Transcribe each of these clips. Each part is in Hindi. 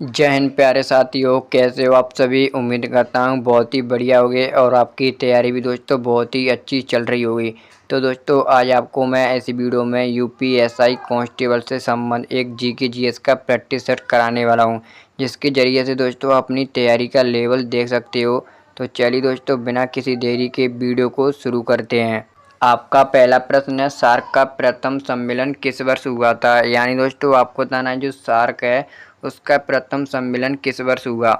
जय हिंद प्यारे साथियों, कैसे हो आप सभी। उम्मीद करता हूँ बहुत ही बढ़िया होगे और आपकी तैयारी भी दोस्तों बहुत ही अच्छी चल रही होगी। तो दोस्तों आज आपको मैं ऐसी वीडियो में यूपीएसआई कांस्टेबल से संबंध एक जीके जीएस का प्रैक्टिस सेट कराने वाला हूँ, जिसके ज़रिए से दोस्तों अपनी तैयारी का लेवल देख सकते हो। तो चलिए दोस्तों बिना किसी देरी के वीडियो को शुरू करते हैं। आपका पहला प्रश्न है, सार्क का प्रथम सम्मेलन किस वर्ष हुआ था। यानी दोस्तों आपको बताना है जो सार्क है उसका प्रथम सम्मेलन किस वर्ष हुआ।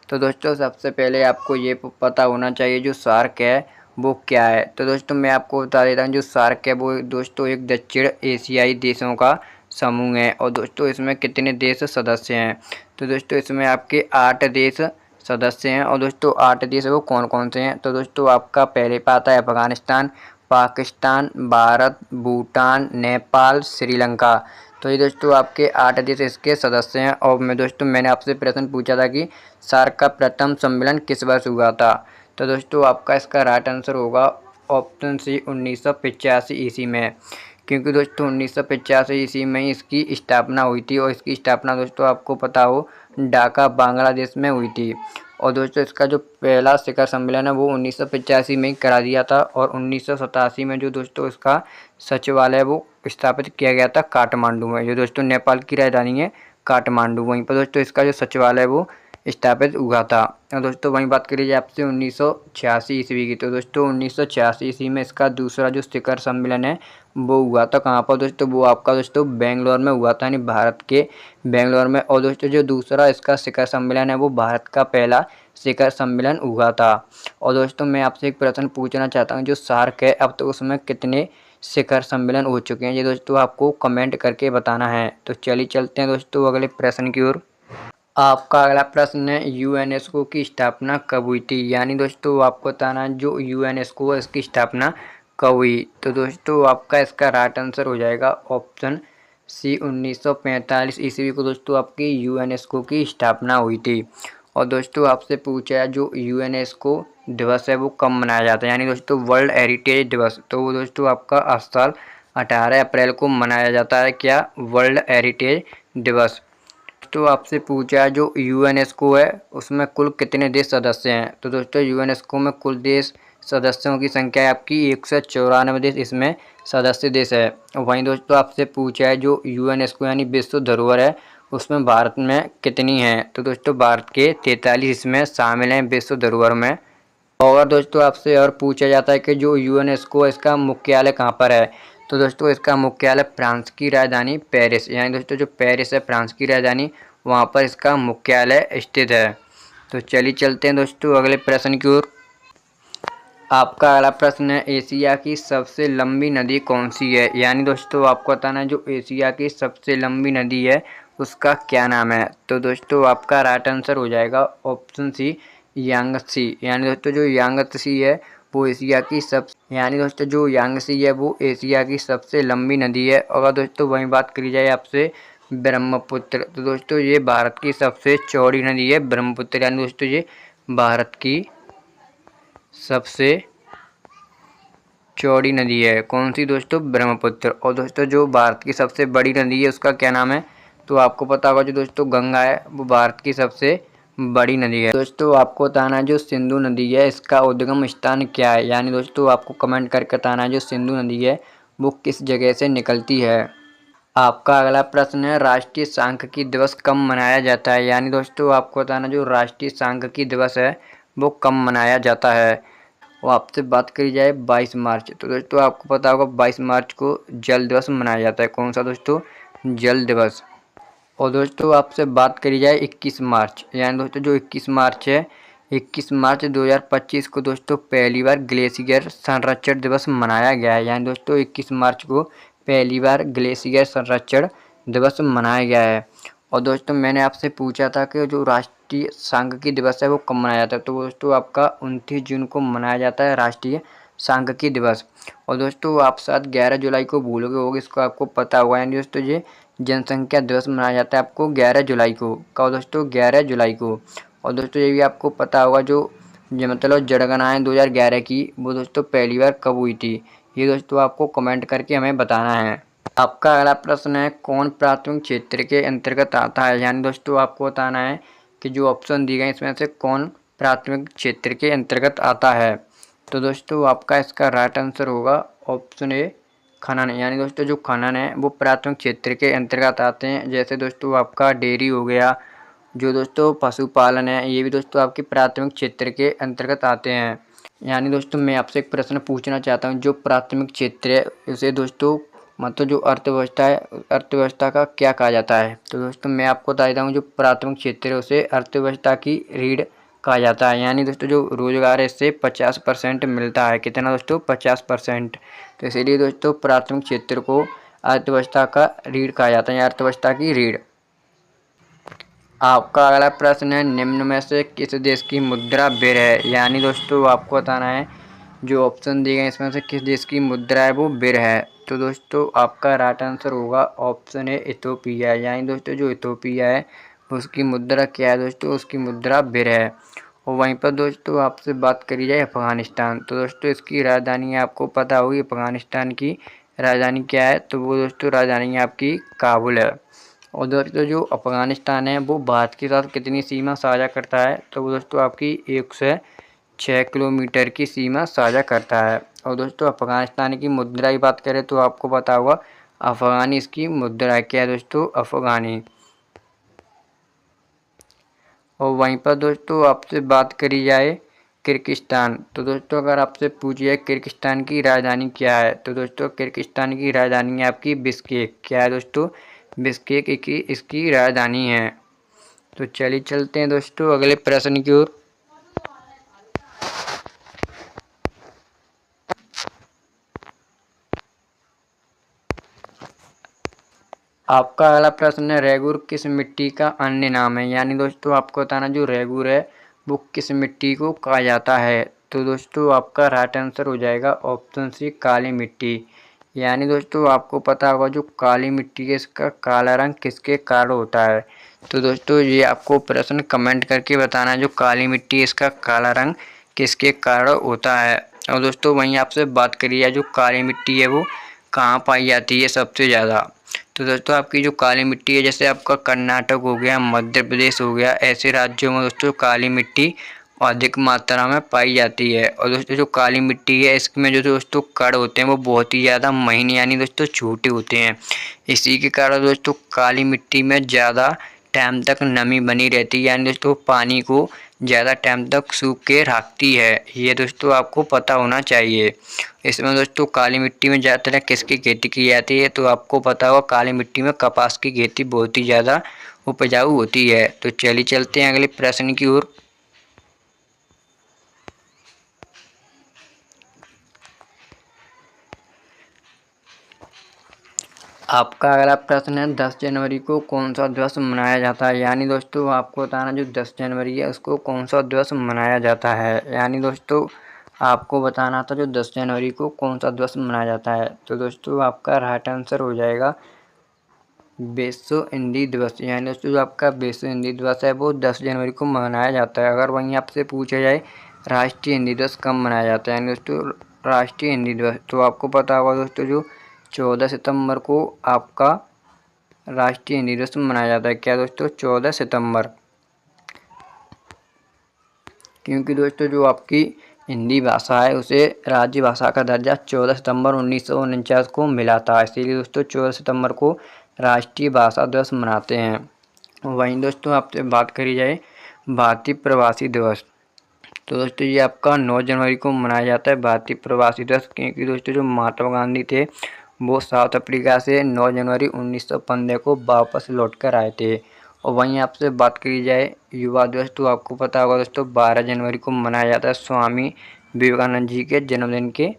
तो दोस्तों सबसे पहले आपको ये पता होना चाहिए जो सार्क है वो क्या है। तो दोस्तों मैं आपको बता देता हूँ जो सार्क है वो दोस्तों एक दक्षिण एशियाई देशों का समूह है। और दोस्तों इसमें कितने देश सदस्य हैं। तो दोस्तों इसमें आपके 8 देश सदस्य हैं। और दोस्तों 8 देश वो कौन कौन से हैं। तो दोस्तों आपका पहले पे आता है अफगानिस्तान, पाकिस्तान, भारत, भूटान, नेपाल, श्रीलंका। तो ये दोस्तों आपके 8 देश इसके सदस्य हैं। और मैंने आपसे प्रश्न पूछा था कि सार्क का प्रथम सम्मेलन किस वर्ष हुआ था। तो दोस्तों आपका इसका राइट आंसर होगा ऑप्शन सी 1985 ईस्वी में। क्योंकि दोस्तों 1985 ईस्वी में ही इसकी स्थापना हुई थी। और इसकी स्थापना दोस्तों आपको पता हो ढाका बांग्लादेश में हुई थी। और दोस्तों इसका जो पहला शिखर सम्मेलन है वो 1985 में ही करा दिया था। और 1987 में जो दोस्तों इसका सचिवालय वो स्थापित किया गया था काठमांडू में, जो दोस्तों नेपाल की राजधानी है काठमांडू। वहीं पर दोस्तों इसका जो सचिवालय वो स्थापित हुआ था। और दोस्तों वहीं बात करी जाए आपसे 1986 ईस्वी की। तो दोस्तों 1986 ईस्वी में इसका दूसरा जो शिखर सम्मेलन है वो हुआ था कहाँ पर दोस्तों, वो आपका दोस्तों बेंगलोर में हुआ था, यानी भारत के बेंगलोर में। और दोस्तों जो दूसरा इसका शिखर सम्मेलन है वो भारत का पहला शिखर सम्मेलन हुआ था। और दोस्तों मैं आपसे एक प्रश्न पूछना चाहता हूँ, जो सार्क है अब तो उसमें कितने शिखर सम्मेलन हो चुके हैं, ये दोस्तों आपको कमेंट करके बताना है। तो चलिए चलते हैं दोस्तों अगले प्रश्न की ओर। आपका अगला प्रश्न है, यूएनएस्को की स्थापना कब हुई थी। यानी दोस्तों आपको बताना है जो यूएनएस्को है इसकी स्थापना कब हुई। तो दोस्तों आपका इसका राइट आंसर हो जाएगा ऑप्शन सी 1945 ईस्वी को दोस्तों आपकी यूएनएस्को की स्थापना हुई थी। और दोस्तों आपसे पूछा है जो यूएनएस्को दिवस है वो कब मनाया जाता है। यानी दोस्तों वर्ल्ड हेरिटेज दिवस, तो वो दोस्तों आपका हर साल 18 अप्रैल को मनाया जाता है। क्या वर्ल्ड हेरिटेज दिवस। तो आपसे पूछा जो यूएनएस्को है उसमें कुल कितने देश सदस्य हैं। तो दोस्तों यूएनएस्को में कुल देश सदस्यों की संख्या है आपकी 194 देश इसमें सदस्य देश है। वहीं दोस्तों आपसे पूछा है जो यूएनएस्को यानी विश्व धरोहर है उसमें भारत में कितनी है। तो दोस्तों भारत के 43 इसमें शामिल हैं विश्व धरोहर में। और दोस्तों आपसे और पूछा जाता है कि जो यूएनएस्को है इसका मुख्यालय कहाँ पर है। तो दोस्तों इसका मुख्यालय फ्रांस की राजधानी पेरिस, यानी दोस्तों जो पेरिस है फ्रांस की राजधानी, वहाँ पर इसका मुख्यालय स्थित है। तो चलिए चलते हैं दोस्तों अगले प्रश्न की ओर। आपका अगला प्रश्न है, एशिया की सबसे लंबी नदी कौन सी है। यानी दोस्तों आपको बताना है जो एशिया की सबसे लंबी नदी है उसका क्या नाम है। तो दोस्तों आपका राइट आंसर हो जाएगा ऑप्शन सी यांगत्सी। यानी दोस्तों जो यांगत्सी है वो एशिया की सबसे लंबी नदी है। और दोस्तों वहीं बात करी जाए आपसे ब्रह्मपुत्र, तो दोस्तों ये भारत की सबसे चौड़ी नदी है ब्रह्मपुत्र। यानी दोस्तों ये भारत की सबसे चौड़ी नदी है कौन सी दोस्तों, ब्रह्मपुत्र। और दोस्तों जो भारत की सबसे बड़ी नदी है उसका क्या नाम है। तो आपको पता होगा जो दोस्तों गंगा है वो भारत की सबसे बड़ी नदी है। दोस्तों आपको बताना है जो सिंधु नदी है इसका उद्गम स्थान क्या है। यानी दोस्तों आपको कमेंट करके बताना है जो सिंधु नदी है वो किस जगह से निकलती है। आपका अगला प्रश्न है, राष्ट्रीय सांख्यिकी दिवस कब मनाया जाता है। यानी दोस्तों आपको बताना जो राष्ट्रीय सांख्यिकी दिवस है वो कब मनाया जाता है। वो आपसे बात करी जाए 22 मार्च, तो दोस्तों आपको पता होगा 22 मार्च को जल दिवस मनाया जाता है। कौन सा दोस्तों, जल दिवस। और दोस्तों आपसे बात करी जाए 21 मार्च, यानी दोस्तों जो 21 मार्च है 21 मार्च 2025 को दोस्तों पहली बार ग्लेशियर संरक्षण दिवस मनाया गया है। यानी दोस्तों 21 मार्च को पहली बार ग्लेशियर संरक्षण दिवस मनाया गया है। और दोस्तों मैंने आपसे पूछा था कि जो राष्ट्रीय सांख्यिकी दिवस है वो कब मनाया जाता है। तो दोस्तों आपका 29 जून को मनाया जाता है राष्ट्रीय सांख्यिकी दिवस। और दोस्तों आप शायद 11 जुलाई को भूलोगे होगे, इसको आपको पता होगा। यानी दोस्तों ये जनसंख्या दिवस मनाया जाता है आपको 11 जुलाई को। कब दोस्तों, 11 जुलाई को। और दोस्तों ये भी आपको पता होगा जो मतलब जनगणना 2011 की वो दोस्तों पहली बार कब हुई थी। ये दोस्तों आपको कमेंट करके हमें बताना है। आपका अगला प्रश्न है कौन प्राथमिक क्षेत्र के अंतर्गत आता है। यानी दोस्तों आपको बताना है कि जो ऑप्शन दी गए इसमें से कौन प्राथमिक क्षेत्र के अंतर्गत आता है। तो दोस्तों आपका इसका राइट आंसर होगा ऑप्शन ए खनन। यानी दोस्तों जो खनन है वो प्राथमिक क्षेत्र के अंतर्गत आते हैं। जैसे दोस्तों आपका डेयरी हो गया, जो दोस्तों पशुपालन है, ये भी दोस्तों आपके प्राथमिक क्षेत्र के अंतर्गत आते हैं। यानी दोस्तों मैं आपसे एक प्रश्न पूछना चाहता हूँ, जो प्राथमिक क्षेत्र है उसे दोस्तों मतलब जो अर्थव्यवस्था है, अर्थव्यवस्था का क्या कहा जाता है। तो दोस्तों मैं आपको बता देता हूँ, जो प्राथमिक क्षेत्र है उसे अर्थव्यवस्था की रीढ़ कहा जाता है। यानी दोस्तों जो रोजगार है इससे 50% मिलता है। कितना दोस्तों? 50%। तो इसीलिए दोस्तों प्राथमिक क्षेत्र को अर्थव्यवस्था का रीढ़ कहा जाता है या अर्थव्यवस्था की रीढ़। आपका अगला प्रश्न है निम्न में से किस देश की मुद्रा बिर है। यानी दोस्तों आपको बताना है जो ऑप्शन दिए गए इसमें से किस देश की मुद्रा है वो बिर है। तो दोस्तों आपका राइट आंसर होगा ऑप्शन है इथोपिया। यानी दोस्तों जो इथोपिया है उसकी मुद्रा क्या है दोस्तों? उसकी मुद्रा बिर है। और वहीं पर दोस्तों आपसे बात करी जाए अफ़गानिस्तान, तो दोस्तों इसकी राजधानी आपको पता होगी। अफ़गानिस्तान की राजधानी क्या है? तो वो दोस्तों राजधानी आपकी काबुल है। और दोस्तों जो अफ़गानिस्तान है वो भारत के साथ कितनी सीमा साझा करता है? तो वो दोस्तों आपकी 106 किलोमीटर की सीमा साझा करता है। और दोस्तों अफ़गानिस्तान की मुद्रा की बात करें तो आपको पता होगा अफ़गानी इसकी मुद्रा है। क्या है दोस्तों? अफ़गानी। और वहीं पर दोस्तों आपसे बात करी जाए किर्गिस्तान, तो दोस्तों अगर आपसे पूछी जाए किर्गिस्तान की राजधानी क्या है, तो दोस्तों किर्गिस्तान की राजधानी है आपकी बिश्केक। क्या है दोस्तों? बिश्केक की इसकी राजधानी है। तो चलिए चलते हैं दोस्तों अगले प्रश्न की ओर। आपका अगला प्रश्न है रेगुर किस मिट्टी का अन्य नाम है। यानी दोस्तों आपको बताना जो रेगुर है वो किस मिट्टी को कहा जाता है। तो दोस्तों आपका राइट आंसर हो जाएगा ऑप्शन सी काली मिट्टी। यानी दोस्तों आपको पता होगा जो काली मिट्टी है इसका काला रंग किसके कारण होता है। तो दोस्तों ये आपको प्रश्न कमेंट करके बताना है जो काली मिट्टी है इसका काला रंग किसके कारण होता है। और दोस्तों वहीं आपसे बात करी जाए जो काली मिट्टी है वो कहाँ पाई जाती है सबसे ज़्यादा। तो दोस्तों आपकी जो काली मिट्टी है जैसे आपका कर्नाटक हो गया, मध्य प्रदेश हो गया, ऐसे राज्यों में दोस्तों काली मिट्टी अधिक मात्रा में पाई जाती है। और दोस्तों जो काली मिट्टी है इसमें जो दोस्तों कण होते हैं वो बहुत ही ज़्यादा महीन यानी दोस्तों छोटे होते हैं। इसी के कारण दोस्तों काली मिट्टी में ज़्यादा टाइम तक नमी बनी रहती है। यानी दोस्तों पानी को ज़्यादा टाइम तक सूख के रखती है। ये दोस्तों आपको पता होना चाहिए। इसमें दोस्तों काली मिट्टी में ज़्यादातर किसकी खेती की जाती है? तो आपको पता होगा काली मिट्टी में कपास की खेती बहुत ही ज़्यादा उपजाऊ होती है। तो चलिए चलते हैं अगले प्रश्न की ओर। आपका अगला प्रश्न है 10 जनवरी को कौन सा दिवस मनाया जाता है। यानी दोस्तों आपको बताना जो 10 जनवरी है उसको कौन सा दिवस मनाया जाता है। यानी दोस्तों आपको बताना था जो 10 जनवरी को कौन सा दिवस मनाया जाता है। तो दोस्तों आपका राइट आंसर हो जाएगा विश्व हिंदी दिवस। यानी दोस्तों जो आपका विश्व हिंदी दिवस है वो 10 जनवरी को मनाया जाता है। अगर वहीं आपसे पूछा जाए राष्ट्रीय हिंदी दिवस कब मनाया जाता है, यानी दोस्तों राष्ट्रीय हिंदी दिवस, तो आपको पता होगा दोस्तों जो 14 सितंबर को आपका राष्ट्रीय हिंदी दिवस मनाया जाता है। क्या दोस्तों? 14 सितंबर। क्योंकि दोस्तों जो आपकी हिंदी भाषा है उसे राज्य भाषा का दर्जा 14 सितंबर 1949 को मिला था। इसीलिए दोस्तों 14 सितंबर को राष्ट्रीय भाषा दिवस मनाते हैं। वहीं दोस्तों आपसे बात करी जाए भारतीय प्रवासी दिवस, तो दोस्तों ये आपका 9 जनवरी को मनाया जाता है भारतीय प्रवासी दिवस। क्योंकि दोस्तों जो महात्मा गांधी थे वो साउथ अफ्रीका से 9 जनवरी 1915 को वापस लौट कर आए थे। और वहीं आपसे बात करी जाए युवा दिवस, तो आपको पता होगा दोस्तों 12 जनवरी को मनाया जाता है स्वामी विवेकानंद जी के जन्मदिन के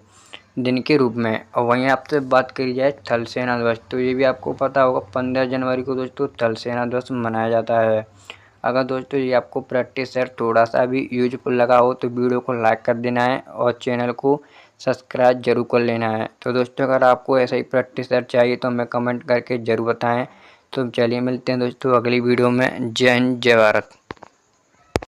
दिन के रूप में। और वहीं आपसे बात करी जाए थल सेना दिवस, तो ये भी आपको पता होगा 15 जनवरी को दोस्तों थल सेना दिवस मनाया जाता है। अगर दोस्तों ये आपको प्रैक्टिस सेट थोड़ा सा भी यूजफुल लगा हो तो वीडियो को लाइक कर देना है और चैनल को सब्सक्राइब जरूर कर लेना है। तो दोस्तों अगर आपको ऐसा ही प्रैक्टिस सेट चाहिए तो हमें कमेंट करके ज़रूर बताएं। तो चलिए मिलते हैं दोस्तों अगली वीडियो में। जय हिंद जय भारत।